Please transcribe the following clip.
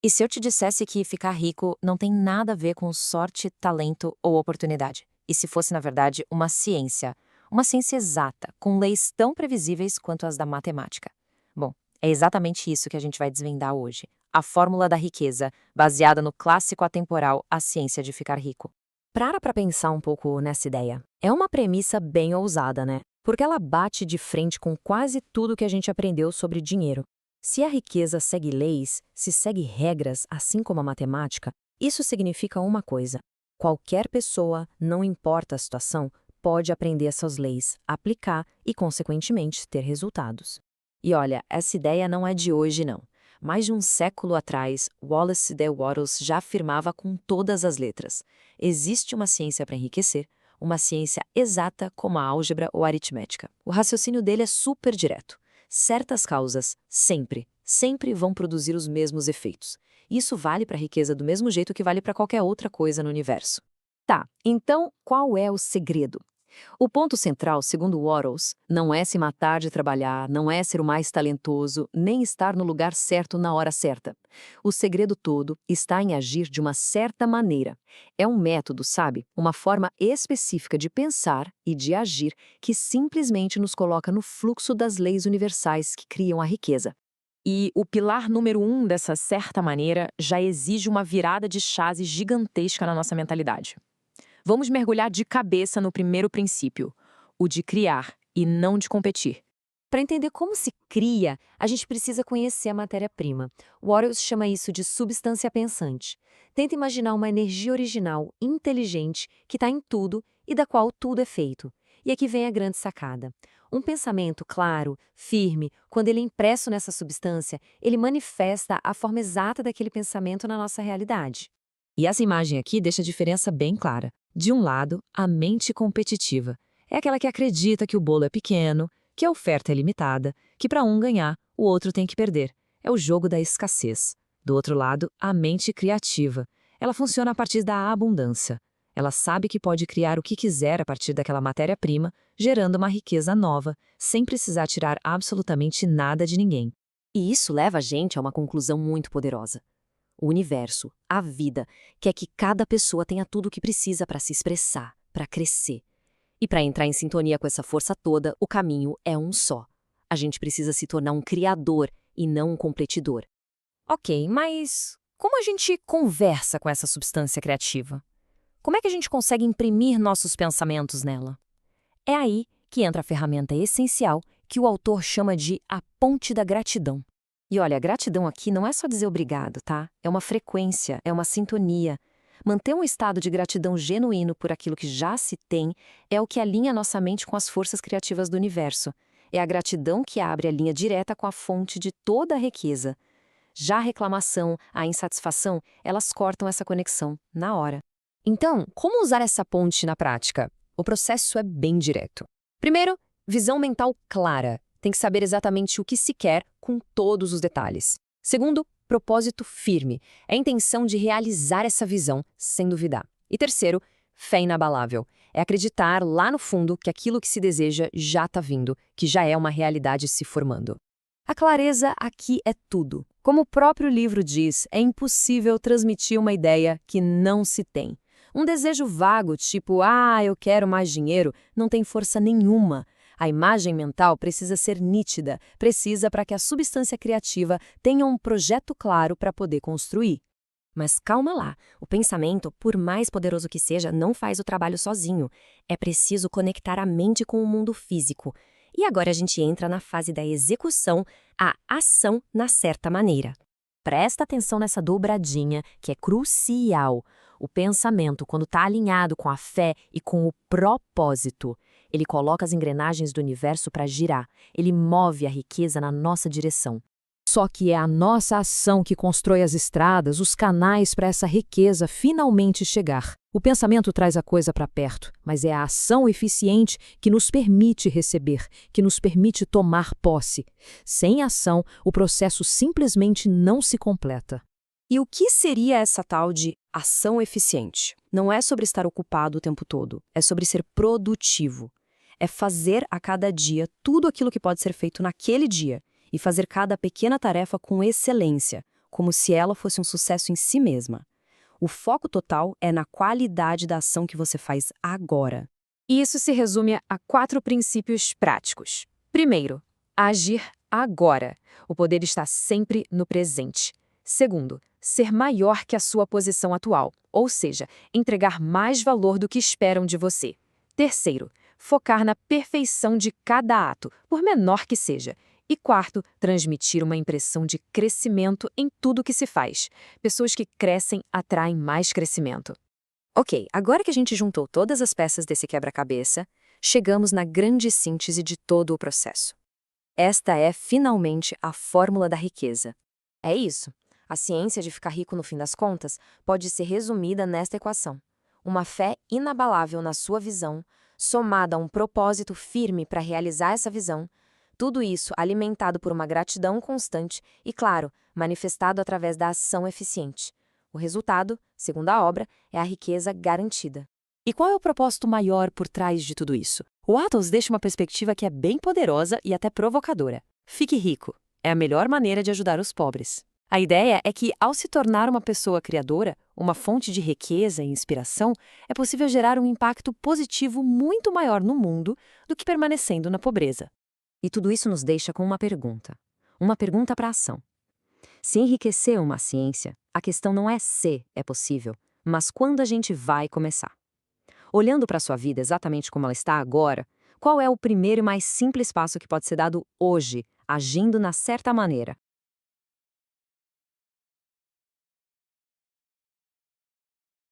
E se eu te dissesse que ficar rico não tem nada a ver com sorte, talento ou oportunidade? E se fosse, na verdade, uma ciência exata, com leis tão previsíveis quanto as da matemática? Bom, é exatamente isso que a gente vai desvendar hoje. A fórmula da riqueza, baseada no clássico atemporal A Ciência de Ficar Rico. Para pensar um pouco nessa ideia. É uma premissa bem ousada, né? Porque ela bate de frente com quase tudo que a gente aprendeu sobre dinheiro. Se a riqueza segue leis, se segue regras, assim como a matemática, isso significa uma coisa: qualquer pessoa, não importa a situação, pode aprender essas leis, aplicar e, consequentemente, ter resultados. E olha, essa ideia não é de hoje, não. Mais de um século atrás, Wallace D. Wattles já afirmava com todas as letras: existe uma ciência para enriquecer, uma ciência exata como a álgebra ou a aritmética. O raciocínio dele é super direto. Certas causas, sempre vão produzir os mesmos efeitos. Isso vale para a riqueza do mesmo jeito que vale para qualquer outra coisa no universo. Tá, então qual é o segredo? O ponto central, segundo Wattles, não é se matar de trabalhar, não é ser o mais talentoso, nem estar no lugar certo na hora certa. O segredo todo está em agir de uma certa maneira. É um método, sabe? Uma forma específica de pensar e de agir que simplesmente nos coloca no fluxo das leis universais que criam a riqueza. E o pilar número 1 dessa certa maneira já exige uma virada de chave gigantesca na nossa mentalidade. Vamos mergulhar de cabeça no primeiro princípio, o de criar e não de competir. Para entender como se cria, a gente precisa conhecer a matéria-prima. Wattles chama isso de substância pensante. Tenta imaginar uma energia original, inteligente, que está em tudo e da qual tudo é feito. E aqui vem a grande sacada. Um pensamento claro, firme, quando ele é impresso nessa substância, ele manifesta a forma exata daquele pensamento na nossa realidade. E essa imagem aqui deixa a diferença bem clara. De um lado, a mente competitiva. É aquela que acredita que o bolo é pequeno, que a oferta é limitada, que para um ganhar, o outro tem que perder. É o jogo da escassez. Do outro lado, a mente criativa. Ela funciona a partir da abundância. Ela sabe que pode criar o que quiser a partir daquela matéria-prima, gerando uma riqueza nova, sem precisar tirar absolutamente nada de ninguém. E isso leva a gente a uma conclusão muito poderosa. O universo, a vida, quer que cada pessoa tenha tudo o que precisa para se expressar, para crescer. E para entrar em sintonia com essa força toda, o caminho é um só. A gente precisa se tornar um criador e não um competidor. Ok, mas como a gente conversa com essa substância criativa? Como é que a gente consegue imprimir nossos pensamentos nela? É aí que entra a ferramenta essencial que o autor chama de a ponte da gratidão. E olha, a gratidão aqui não é só dizer obrigado, tá? É uma frequência, é uma sintonia. Manter um estado de gratidão genuíno por aquilo que já se tem é o que alinha nossa mente com as forças criativas do universo. É a gratidão que abre a linha direta com a fonte de toda a riqueza. Já a reclamação, a insatisfação, elas cortam essa conexão na hora. Então, como usar essa ponte na prática? O processo é bem direto. Primeiro, visão mental clara. Tem que saber exatamente o que se quer com todos os detalhes. Segundo, propósito firme. É a intenção de realizar essa visão sem duvidar. E terceiro, fé inabalável. É acreditar lá no fundo que aquilo que se deseja já está vindo, que já é uma realidade se formando. A clareza aqui é tudo. Como o próprio livro diz, é impossível transmitir uma ideia que não se tem. Um desejo vago, tipo, eu quero mais dinheiro, não tem força nenhuma. A imagem mental precisa ser nítida, precisa para que a substância criativa tenha um projeto claro para poder construir. Mas calma lá, o pensamento, por mais poderoso que seja, não faz o trabalho sozinho. É preciso conectar a mente com o mundo físico. E agora a gente entra na fase da execução, a ação na certa maneira. Presta atenção nessa dobradinha, que é crucial. O pensamento, quando está alinhado com a fé e com o propósito, ele coloca as engrenagens do universo para girar. Ele move a riqueza na nossa direção. Só que é a nossa ação que constrói as estradas, os canais para essa riqueza finalmente chegar. O pensamento traz a coisa para perto, mas é a ação eficiente que nos permite receber, que nos permite tomar posse. Sem ação, o processo simplesmente não se completa. E o que seria essa tal de ação eficiente? Não é sobre estar ocupado o tempo todo, é sobre ser produtivo. É fazer a cada dia tudo aquilo que pode ser feito naquele dia e fazer cada pequena tarefa com excelência, como se ela fosse um sucesso em si mesma. O foco total é na qualidade da ação que você faz agora. E isso se resume a 4 princípios práticos. Primeiro, agir agora. O poder está sempre no presente. Segundo, ser maior que a sua posição atual, ou seja, entregar mais valor do que esperam de você. Terceiro, focar na perfeição de cada ato, por menor que seja. E quarto, transmitir uma impressão de crescimento em tudo que se faz. Pessoas que crescem atraem mais crescimento. Ok, agora que a gente juntou todas as peças desse quebra-cabeça, chegamos na grande síntese de todo o processo. Esta é, finalmente, a fórmula da riqueza. É isso. A ciência de ficar rico no fim das contas pode ser resumida nesta equação. Uma fé inabalável na sua visão, somada a um propósito firme para realizar essa visão, tudo isso alimentado por uma gratidão constante e, claro, manifestado através da ação eficiente. O resultado, segundo a obra, é a riqueza garantida. E qual é o propósito maior por trás de tudo isso? O Atos deixa uma perspectiva que é bem poderosa e até provocadora. Fique rico. É a melhor maneira de ajudar os pobres. A ideia é que, ao se tornar uma pessoa criadora, uma fonte de riqueza e inspiração, é possível gerar um impacto positivo muito maior no mundo do que permanecendo na pobreza. E tudo isso nos deixa com uma pergunta. Uma pergunta para a ação. Se enriquecer é uma ciência, a questão não é se é possível, mas quando a gente vai começar. Olhando para a sua vida exatamente como ela está agora, qual é o primeiro e mais simples passo que pode ser dado hoje, agindo na certa maneira?